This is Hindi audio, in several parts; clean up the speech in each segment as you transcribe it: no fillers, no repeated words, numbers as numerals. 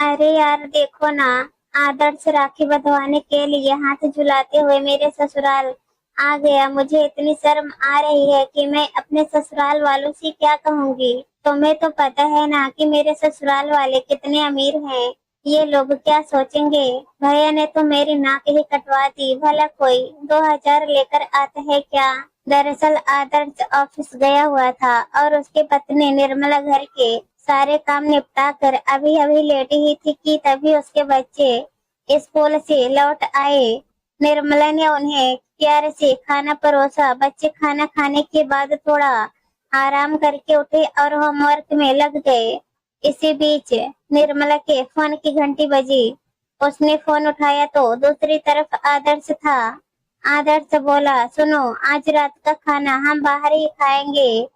अरे यार देखो ना, आदर्श राखी बंधवाने के लिए हाथ झुलाते हुए मेरे ससुराल आ गया। मुझे इतनी शर्म आ रही है कि मैं अपने ससुराल वालों से क्या कहूंगी। तुम्हें तो पता है ना कि मेरे ससुराल वाले कितने अमीर हैं। ये लोग क्या सोचेंगे। भैया ने तो मेरी नाक ही कटवा दी, भला कोई 2,000 लेकर आता है क्या। दरअसल आदर्श ऑफिस गया हुआ था और उसकी पत्नी निर्मला घर के सारे काम निपटा कर अभी अभी लेटी ही थी कि तभी उसके बच्चे स्कूल से लौट आए। निर्मला ने उन्हें प्यार से खाना परोसा। बच्चे खाना खाने के बाद थोड़ा आराम करके उठे और होमवर्क में लग गए। इसी बीच निर्मला के फोन की घंटी बजी। उसने फोन उठाया तो दूसरी तरफ आदर्श था। आदर्श बोला, सुनो, आज रात का खाना हम बाहर ही खाएंगे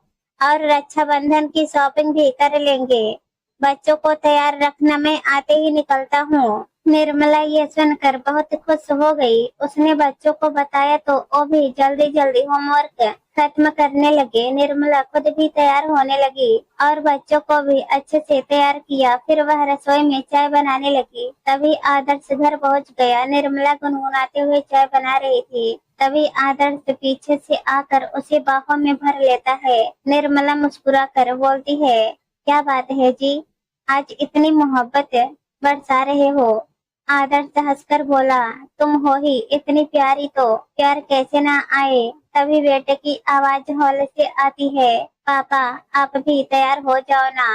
और रक्षाबंधन की शॉपिंग भी कर लेंगे। बच्चों को तैयार रखना, मैं आते ही निकलता हूँ। निर्मला ये सुनकर बहुत खुश हो गई। उसने बच्चों को बताया तो वो भी जल्दी जल्दी होमवर्क खत्म करने लगे। निर्मला खुद भी तैयार होने लगी और बच्चों को भी अच्छे से तैयार किया। फिर वह रसोई में चाय बनाने लगी। तभी आदर्श घर पहुँच गया। निर्मला गुनगुनाते हुए चाय बना रही थी। तभी आदर्श पीछे से आकर उसे बाहों में भर लेता है। निर्मला मुस्कुरा कर बोलती है, क्या बात है जी, आज इतनी मोहब्बत बरसा रहे हो। आदर्श हंसकर बोला, तुम हो ही इतनी प्यारी तो प्यार कैसे ना आए। तभी बेटे की आवाज हॉल से आती है, पापा आप भी तैयार हो जाओ ना,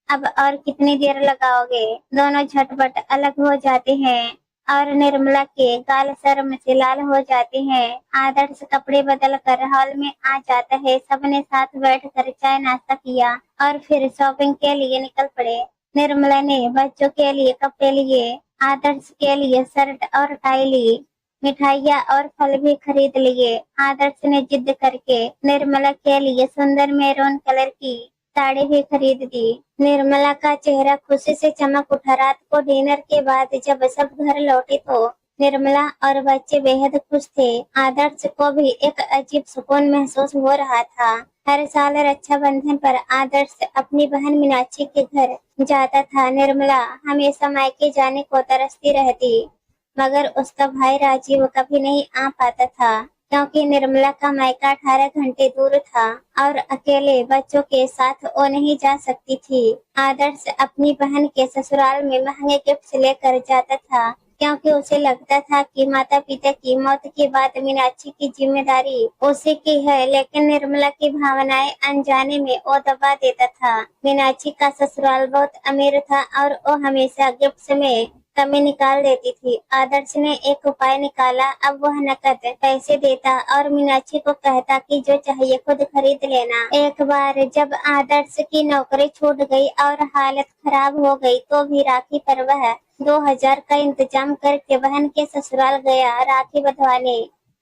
अब और कितनी देर लगाओगे। दोनों झटपट अलग हो जाते हैं और निर्मला के गाल शर्म से लाल हो जाते हैं। आदर्श कपड़े बदल कर हॉल में आ जाता है। सबने साथ बैठकर चाय नाश्ता किया और फिर शॉपिंग के लिए निकल पड़े। निर्मला ने बच्चों के लिए कपड़े लिए, आदर्श के लिए शर्ट और टाई ली, मिठाइयाँ और फल भी खरीद लिए। आदर्श ने जिद करके निर्मला के लिए सुंदर मैरून कलर की साड़ी भी खरीद दी। निर्मला का चेहरा खुशी से चमक उठा। रात को डिनर के बाद जब सब घर लौटे तो निर्मला और बच्चे बेहद खुश थे। आदर्श को भी एक अजीब सुकून महसूस हो रहा था। हर साल रक्षाबंधन पर आदर्श अपनी बहन मीनाक्षी के घर जाता था। निर्मला हमेशा मायके जाने को तरसती रहती, मगर उसका भाई राजीव कभी नहीं आ पाता था क्योंकि निर्मला का मायका 18 घंटे दूर था और अकेले बच्चों के साथ वो नहीं जा सकती थी। आदर्श अपनी बहन के ससुराल में महंगे गिफ्ट लेकर जाता था क्योंकि उसे लगता था कि माता पिता की मौत के बाद मीनाक्षी की जिम्मेदारी उसी की है। लेकिन निर्मला की भावनाएं अनजाने में वो दबा देता था। मीनाक्षी का ससुराल बहुत अमीर था और वो हमेशा गिफ्ट में कमी निकाल देती थी। आदर्श ने एक उपाय निकाला। अब वह नकद पैसे देता और मीनाक्षी को कहता कि जो चाहिए खुद खरीद लेना। एक बार जब आदर्श की नौकरी छूट गई और हालत खराब हो गई तो भी राखी पर वह 2,000 का इंतजाम करके बहन के ससुराल गया। राखी बंधवाने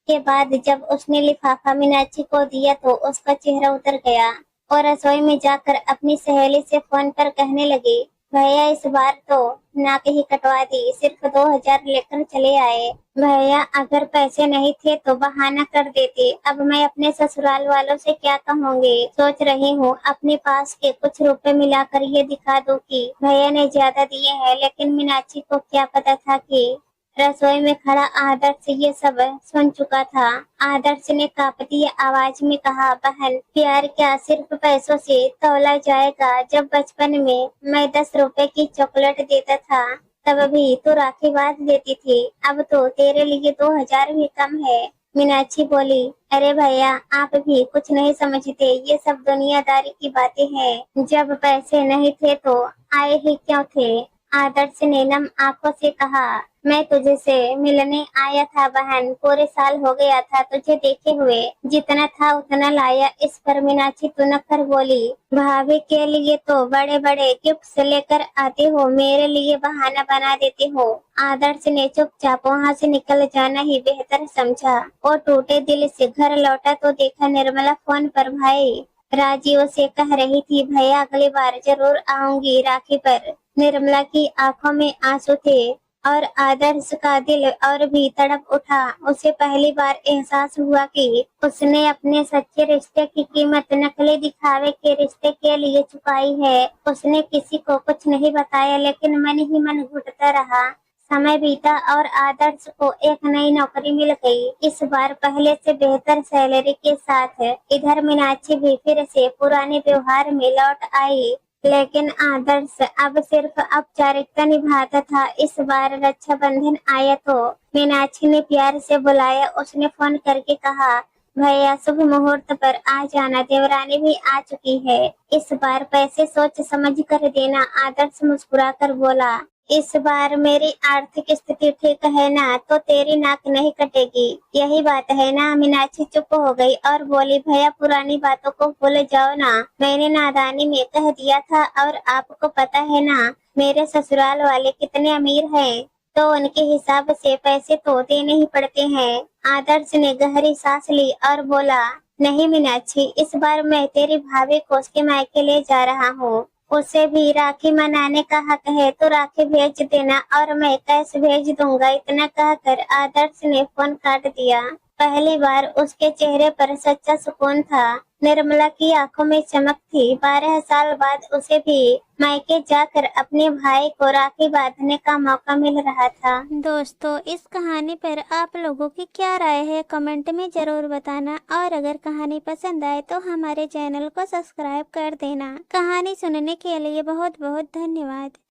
के बाद जब उसने लिफाफा मीनाक्षी को दिया तो उसका चेहरा उतर गया और रसोई में जाकर अपनी सहेली से फोन पर कहने लगी, भैया इस बार तो नाक ही कटवा दी, सिर्फ 2,000 लेकर चले आए। भैया अगर पैसे नहीं थे तो बहाना कर देते। अब मैं अपने ससुराल वालों से क्या कहूँगी। सोच रही हूँ अपने पास के कुछ रुपए मिलाकर ये दिखा दूँ कि भैया ने ज्यादा दिए हैं। लेकिन मीनाक्षी को क्या पता था कि रसोई में खड़ा आदर्श ये सब सुन चुका था। आदर्श ने कांपती आवाज में कहा, बहन प्यार क्या सिर्फ पैसों से तौला जाएगा। जब बचपन में मैं 10 रुपए की चॉकलेट देता था तब भी तो राखी बांध देती थी, अब तो तेरे लिए 2,000 भी कम है। मीनाक्षी बोली, अरे भैया आप भी कुछ नहीं समझते, ये सब दुनियादारी की बातें हैं। जब पैसे नहीं थे तो आए ही क्यों थे। आदर्श ने नम आंखों से कहा, मैं तुझे से मिलने आया था बहन, पूरे साल हो गया था तुझे देखे हुए, जितना था उतना लाया। इस पर मीनाक्षी तुनक कर बोली, भाभी के लिए तो बड़े बड़े गिफ्ट लेकर आते हो, मेरे लिए बहाना बना देते हो। आदर्श ने चुपचाप वहाँ से निकल जाना ही बेहतर समझा। वो टूटे दिल से घर लौटा तो देखा निर्मला फोन पर भाई राजीव से कह रही थी, भैया अगली बार जरूर आऊंगी राखी पर। निर्मला की आंखों में आंसू थे और आदर्श का दिल और भी तड़प उठा। उसे पहली बार एहसास हुआ कि उसने अपने सच्चे रिश्ते की कीमत नकली दिखावे के रिश्ते के लिए चुकाई है। उसने किसी को कुछ नहीं बताया, लेकिन मन ही मन घुटता रहा। समय बीता और आदर्श को एक नई नौकरी मिल गई, इस बार पहले से बेहतर सैलरी के साथ। इधर मीनाक्षी भी फिर से पुराने व्यवहार में लौट आई, लेकिन आदर्श अब सिर्फ औपचारिकता निभाता था। इस बार रक्षाबंधन आया तो मीनाक्षी ने प्यार से बुलाया। उसने फोन करके कहा, भैया शुभ मुहूर्त पर आ जाना, देवरानी भी आ चुकी है। इस बार पैसे सोच समझ कर देना। आदर्श मुस्कुरा कर बोला, इस बार मेरी आर्थिक स्थिति ठीक है ना, तो तेरी नाक नहीं कटेगी, यही बात है ना। मीनाक्षी चुप हो गई और बोली, भैया पुरानी बातों को भूल जाओ ना, मैंने नादानी में कह दिया था। और आपको पता है ना मेरे ससुराल वाले कितने अमीर हैं, तो उनके हिसाब से पैसे तो देने ही पड़ते हैं। आदर्श ने गहरी सांस ली और बोला, नहीं मीनाक्षी, इस बार मैं तेरी भाभी को उसके मायके ले जा रहा हूँ। उसे भी राखी मनाने का हक है, तो राखी भेज देना और मैं कैश भेज दूंगा। इतना कहकर आदर्श ने फोन काट दिया। पहली बार उसके चेहरे पर सच्चा सुकून था। निर्मला की आंखों में चमक थी। 12 साल बाद उसे भी मायके जाकर अपने भाई को राखी बांधने का मौका मिल रहा था। दोस्तों, इस कहानी पर आप लोगों की क्या राय है, कमेंट में जरूर बताना। और अगर कहानी पसंद आए तो हमारे चैनल को सब्सक्राइब कर देना। कहानी सुनने के लिए बहुत बहुत धन्यवाद।